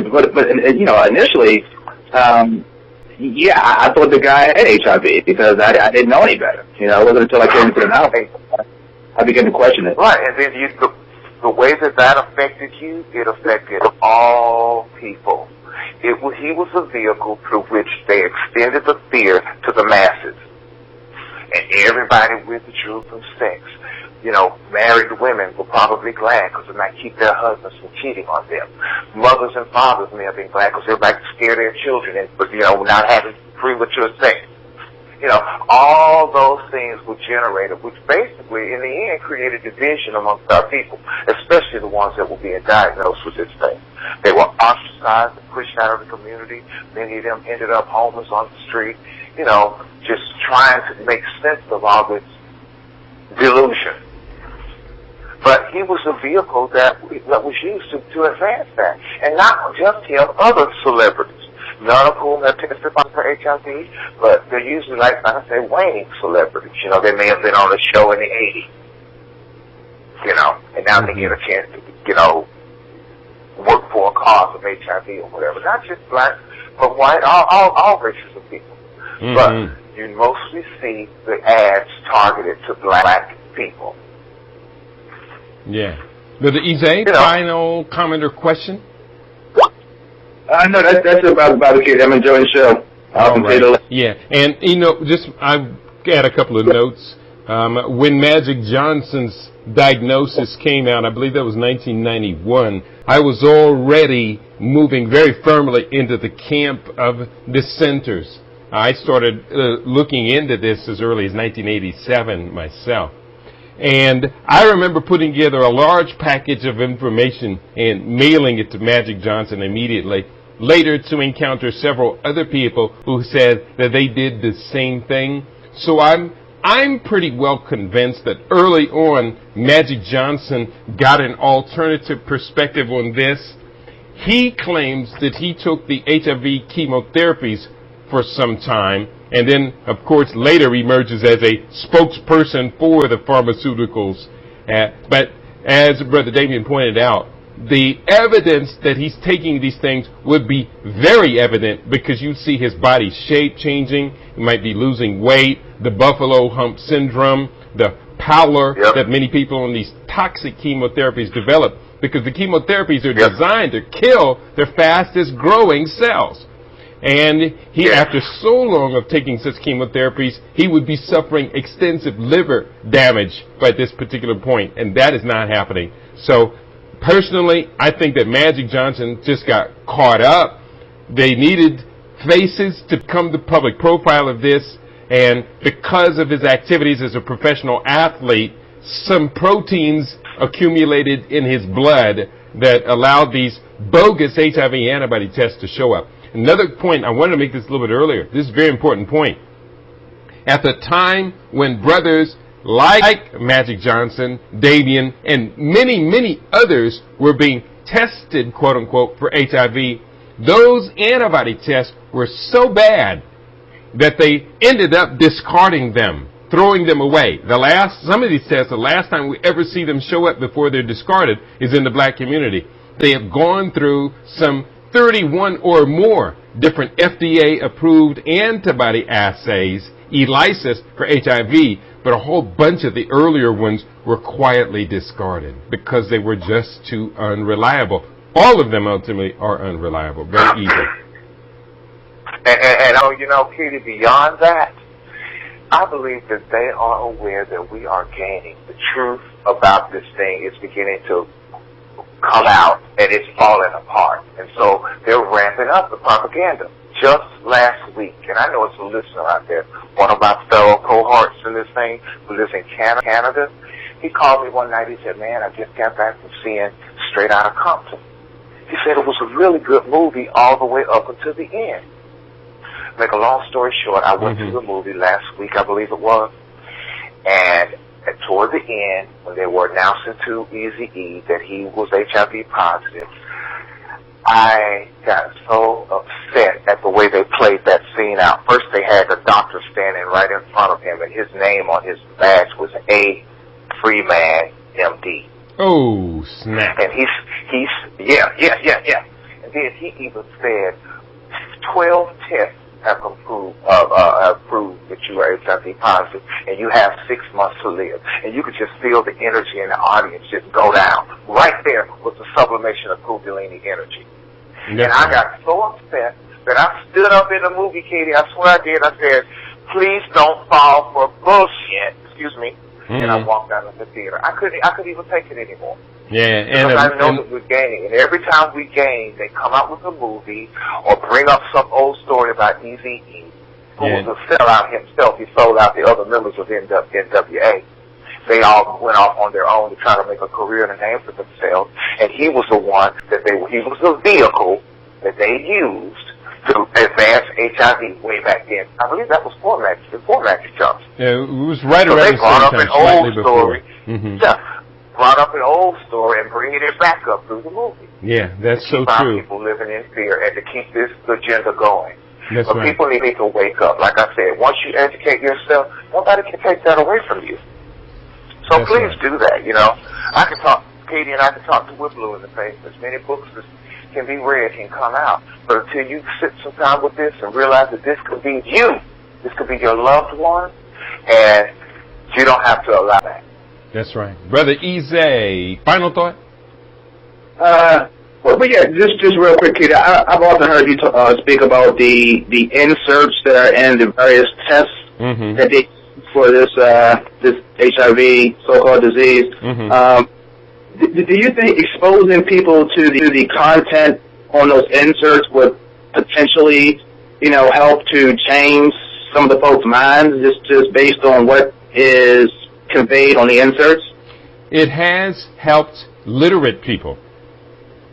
initially, I thought the guy had HIV because I didn't know any better. It wasn't until I came into the house I began to question it. Right, and then the way that affected you, it affected all people. He was a vehicle through which they extended the fear to the masses. And everybody withdrew from sex. Married women were probably glad because it might keep their husbands from cheating on them. Mothers and fathers may have been glad because everybody could scare their children and, not having premature sex. All those things were generated, which basically, in the end, created division amongst our people, especially the ones that were being diagnosed with this thing. They were ostracized and pushed out of the community. Many of them ended up homeless on the street, just trying to make sense of all this delusion. But he was a vehicle that was used to advance that. And not just him, other celebrities. None of whom have testified for HIV, but they're usually, like I say, waning celebrities. You know, they may have been on a show in the 80s, you know, and now they get a chance to, you know, work for a cause of HIV or whatever. Not just black, but white, all races of people. But you mostly see the ads targeted to black people. Yeah. Brother Eze, final comment or question? No, that's about the kid. I'm enjoying the show. Right. Yeah, and you know, I've got a couple of notes. When Magic Johnson's diagnosis came out, I believe that was 1991, I was already moving very firmly into the camp of dissenters. I started looking into this as early as 1987 myself. And I remember putting together a large package of information and mailing it to Magic Johnson immediately, later to encounter several other people who said that they did the same thing. So I'm pretty well convinced that early on, Magic Johnson got an alternative perspective on this. He claims that he took the HIV chemotherapies for some time, and then, of course, later emerges as a spokesperson for the pharmaceuticals. But as Brother Damian pointed out, the evidence that he's taking these things would be very evident because you see his body shape changing. He might be losing weight, the buffalo hump syndrome, the pallor that many people on these toxic chemotherapies develop, because the chemotherapies are designed to kill their fastest growing cells. And he, after so long of taking such chemotherapies, he would be suffering extensive liver damage by this particular point, and that is not happening. So, personally, I think that Magic Johnson just got caught up. They needed faces to become the public profile of this, and because of his activities as a professional athlete, some proteins accumulated in his blood that allowed these bogus HIV antibody tests to show up. Another point, I wanted to make this a little bit earlier. This is a very important point. At the time when brothers like Magic Johnson, Damian, and many, many others were being tested, quote unquote, for HIV, those antibody tests were so bad that they ended up discarding them, throwing them away. Some of these tests, the last time we ever see them show up before they're discarded is in the black community. They have gone through some 31 or more different FDA-approved antibody assays, ELISAs, for HIV, but a whole bunch of the earlier ones were quietly discarded because they were just too unreliable. All of them ultimately are unreliable, very easy. And you know, Keidi, beyond that, I believe that they are aware that we are gaining. The truth about this thing is beginning to come out, and it's falling apart. And so they're ramping up the propaganda. Just last week, and I know it's a listener out there, one of my fellow cohorts in this thing who lives in Canada, he called me one night. He said, man, I just got back from seeing Straight Outta Compton. He said it was a really good movie all the way up until the end. Make a long story short, I went to the movie last week, I believe it was, and toward the end, when they were announcing to Eazy-E that he was HIV positive, I got so upset at the way they played that scene out. First, they had the doctor standing right in front of him, and his name on his badge was A. Freeman, M.D. Oh, snap. And he's yeah. And then he even said 12 tests have proved that you are HIV positive, and you have 6 months to live. And you could just feel the energy in the audience just go down. Right there was the sublimation of Kundalini energy. And I got so upset that I stood up in the movie, Keidi, I swear I did. I said, please don't fall for bullshit. Excuse me. And I walked out of the theater. I couldn't even take it anymore. Yeah, because I know that we're gaining. And every time we gain, they come out with a movie or bring up some old story about Eazy-E, who was a sellout himself. He sold out the other members of NWA. They all went off on their own to try to make a career and a name for themselves. And he was the one that he was the vehicle that they used to advance HIV way back then. I before Magic Johnson. Yeah, it was right around the same time, slightly before. Yeah. brought up an old story and bringing it back up through the movie. Yeah, that's so keep true. Our people living in fear and to keep this agenda going. That's but right. People need to wake up. Like I said, once you educate yourself, nobody can take that away from you. So that's please right. do that, you know. I can talk, Keidi and I can talk to Blue in the face. As many books as can be read can come out. But until you sit some time with this and realize that this could be you, this could be your loved one, and you don't have to allow that. That's right. Brother Eze, final thought? But yeah, just real quick, Keidi, I've often heard you speak about the inserts that are in the various tests that they for this HIV so-called disease. Do you think exposing people to the content on those inserts would potentially, help to change some of the folks' minds just based on what is conveyed on the inserts? It has helped literate people.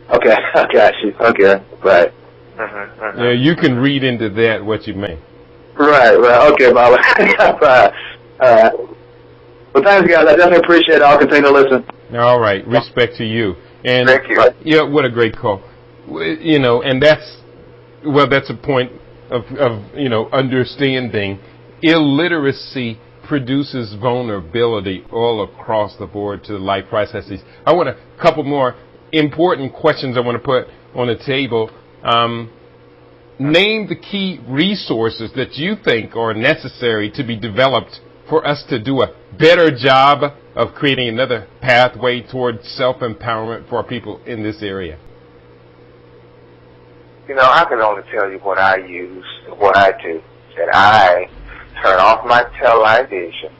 Okay, I got you. Okay, right. Yeah, you can read into that what you may. Right. Okay, Bob. Well, thanks, guys. I definitely appreciate it. I'll continue to listen. All right. Respect to you. And thank you. Yeah, what a great call. And that's a point of understanding. Illiteracy produces vulnerability all across the board to life processes. I want a couple more important questions I want to put on the table. Name the key resources that you think are necessary to be developed for us to do a better job of creating another pathway toward self-empowerment for people in this area. I can only tell you what I use and what I do. And I turn off my television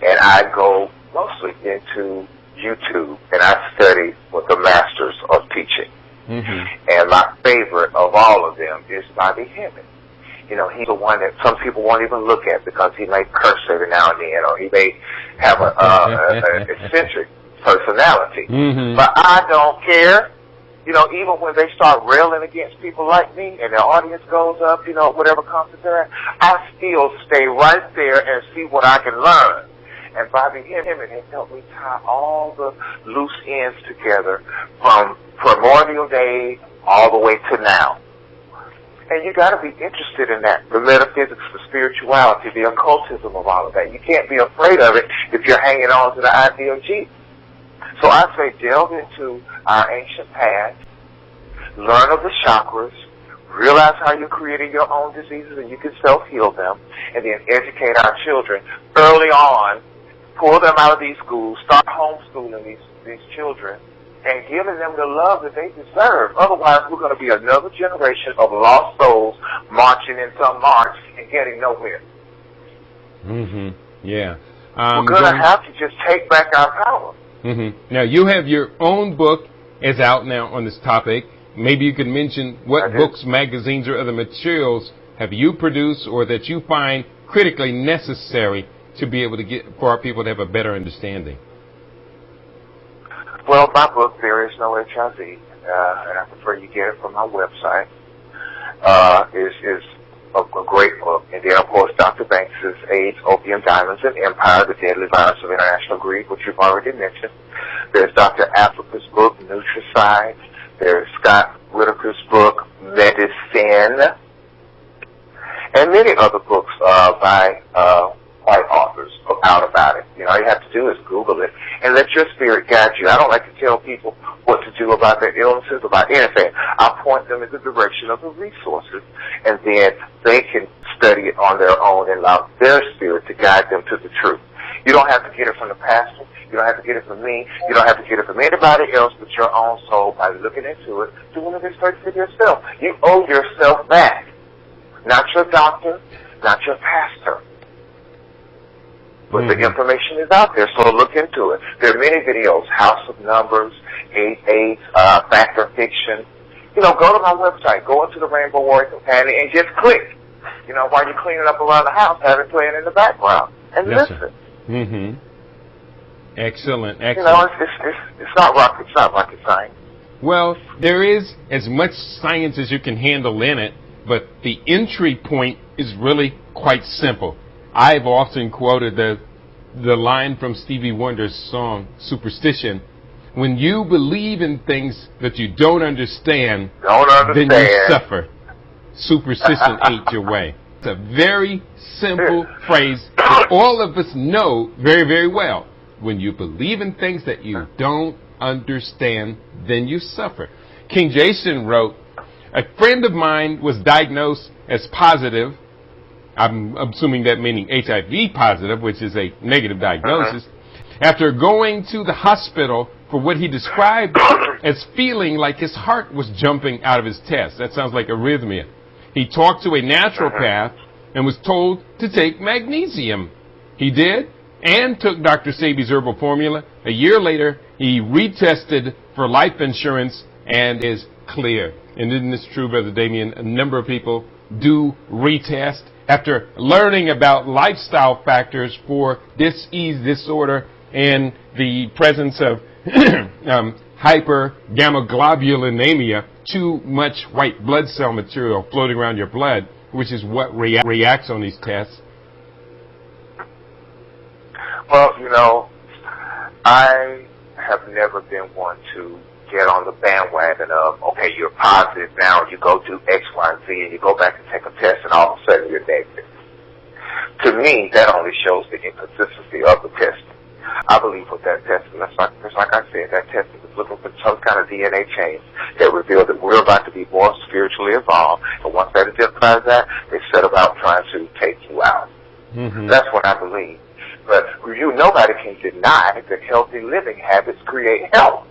and I go mostly into YouTube, and I study with the masters of teaching. And my favorite of all of them is Bobby Hemming. He's the one that some people won't even look at because he may curse every now and then, or he may have an eccentric personality. But I don't care. Even when they start railing against people like me and the audience goes up, whatever concert they're at, I still stay right there and see what I can learn. And Bobby Hemming has helped me tie all the loose ends together from primordial days all the way to now. And you got to be interested in that, the metaphysics, the spirituality, the occultism of all of that. You can't be afraid of it if you're hanging on to the idea of Jesus. So I say delve into our ancient past, learn of the chakras, realize how you're creating your own diseases and you can self-heal them, and then educate our children early on, pull them out of these schools, start homeschooling these children, and giving them the love that they deserve. Otherwise, we're going to be another generation of lost souls marching in some march and getting nowhere. Yeah. We're going to have to just take back our power. Now, you have your own book is out now on this topic. Maybe you could mention what books, magazines, or other materials have you produced or that you find critically necessary to be able to get for our people to have a better understanding. Well, my book, There Is No HIV, and I prefer you get it from my website, is a great book. And then, of course, Dr. Banks' AIDS, Opium, Diamonds, and Empire, The Deadly Virus of International Greed, which you've already mentioned. There's Dr. Africa's book, Nutricide. There's Scott Whitaker's book, Medicine. And many other books by white authors out about it. All you have to do is Google it and let your spirit guide you. I don't like to tell people what to do about their illnesses, about anything. I point them in the direction of the resources, and then they can study it on their own and allow their spirit to guide them to the truth. You don't have to get it from the pastor. You don't have to get it from me. You don't have to get it from anybody else but your own soul by looking into it, doing the research for yourself. You owe yourself back. Not your doctor, not your pastor. But the information is out there, so look into it. There are many videos, House of Numbers, AIDS, Fact or Fiction. Go to my website, go into the Rainbow Warrior Companion, and just click. While you're cleaning up around the house, have it playing in the background, and listen. Excellent. It's not rocket science. Well, there is as much science as you can handle in it, but the entry point is really quite simple. I've often quoted the the line from Stevie Wonder's song, Superstition. When you believe in things that you don't understand, then you suffer. Superstition ain't your way. It's a very simple phrase that all of us know very, very well. When you believe in things that you don't understand, then you suffer. King Jason wrote, a friend of mine was diagnosed as positive. I'm assuming that meaning HIV positive, which is a negative diagnosis. After going to the hospital for what he described as feeling like his heart was jumping out of his chest. That sounds like arrhythmia. He talked to a naturopath and was told to take magnesium. He did, and took Dr. Sebi's herbal formula. A year later, he retested for life insurance and is clear. And isn't this true, Brother Damian? A number of people do retest after learning about lifestyle factors for dis-ease disorder and the presence of hypergammaglobulinemia, too much white blood cell material floating around your blood, which is what reacts on these tests. Well, you know, I have never been one to get on the bandwagon of, okay, you're positive now, you go do X, Y, and Z, and you go back and take a test, and all of a sudden you're negative. To me, that only shows the inconsistency of the testing. I believe with that testing, just like I said, that testing is looking for some kind of DNA change that reveals that we're about to be more spiritually evolved, and once that identifies that, they set about trying to take you out. That's what I believe. But nobody can deny that healthy living habits create health.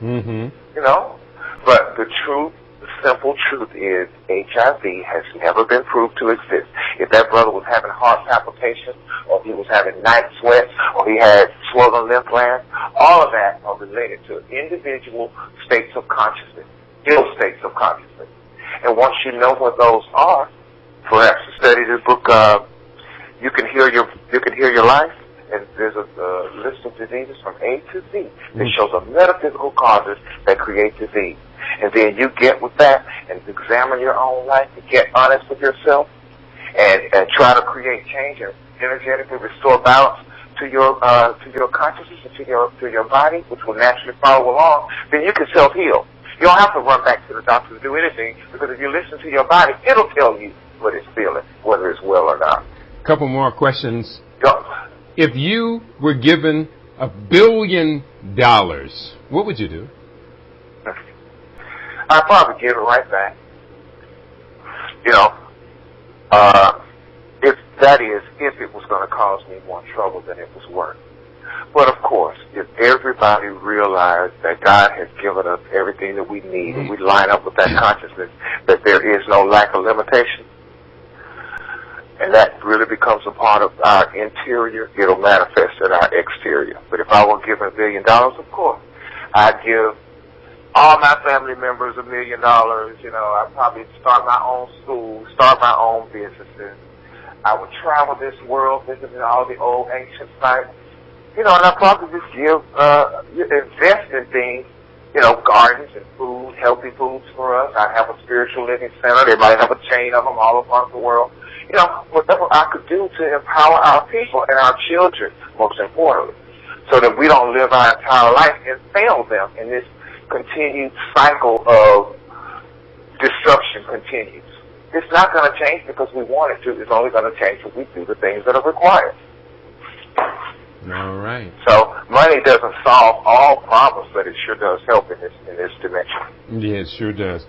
You know? But the truth, the simple truth is HIV has never been proved to exist. If that brother was having heart palpitations, or he was having night sweats, or he had swollen lymph glands, all of that are related to individual states of consciousness, ill states of consciousness. And once you know what those are, perhaps study this book, You Can Heal Your Life, and there's a list of diseases from A to Z that shows the metaphysical causes that create disease. And then you get with that and examine your own life and get honest with yourself and try to create change and energetically restore balance to your consciousness and to your body, which will naturally follow along. Then you can self-heal. You don't have to run back to the doctor to do anything, because if you listen to your body, it'll tell you what it's feeling, whether it's well or not. A couple more questions. If you were given $1 billion, what would you do? I'd probably give it right back. You know, if it was going to cause me more trouble than it was worth. But of course, if everybody realized that God has given us everything that we need, and we line up with that consciousness that there is no lack of limitation, and that really becomes a part of our interior, it'll manifest in our exterior. But if I were given $1 billion, of course, I'd give all my family members $1 million. You know, I'd probably start my own school, start my own businesses. I would travel this world, visiting all the old ancient sites. You know, and I'd probably just invest in things, you know, gardens and food, healthy foods for us. I'd have a spiritual living center. They might have a chain of them all across the world. You know, whatever I could do to empower our people and our children, most importantly, so that we don't live our entire life and fail them, and this continued cycle of disruption continues. It's not going to change because we want it to. It's only going to change if we do the things that are required. All right. So money doesn't solve all problems, but it sure does help in this dimension. Yeah, it sure does.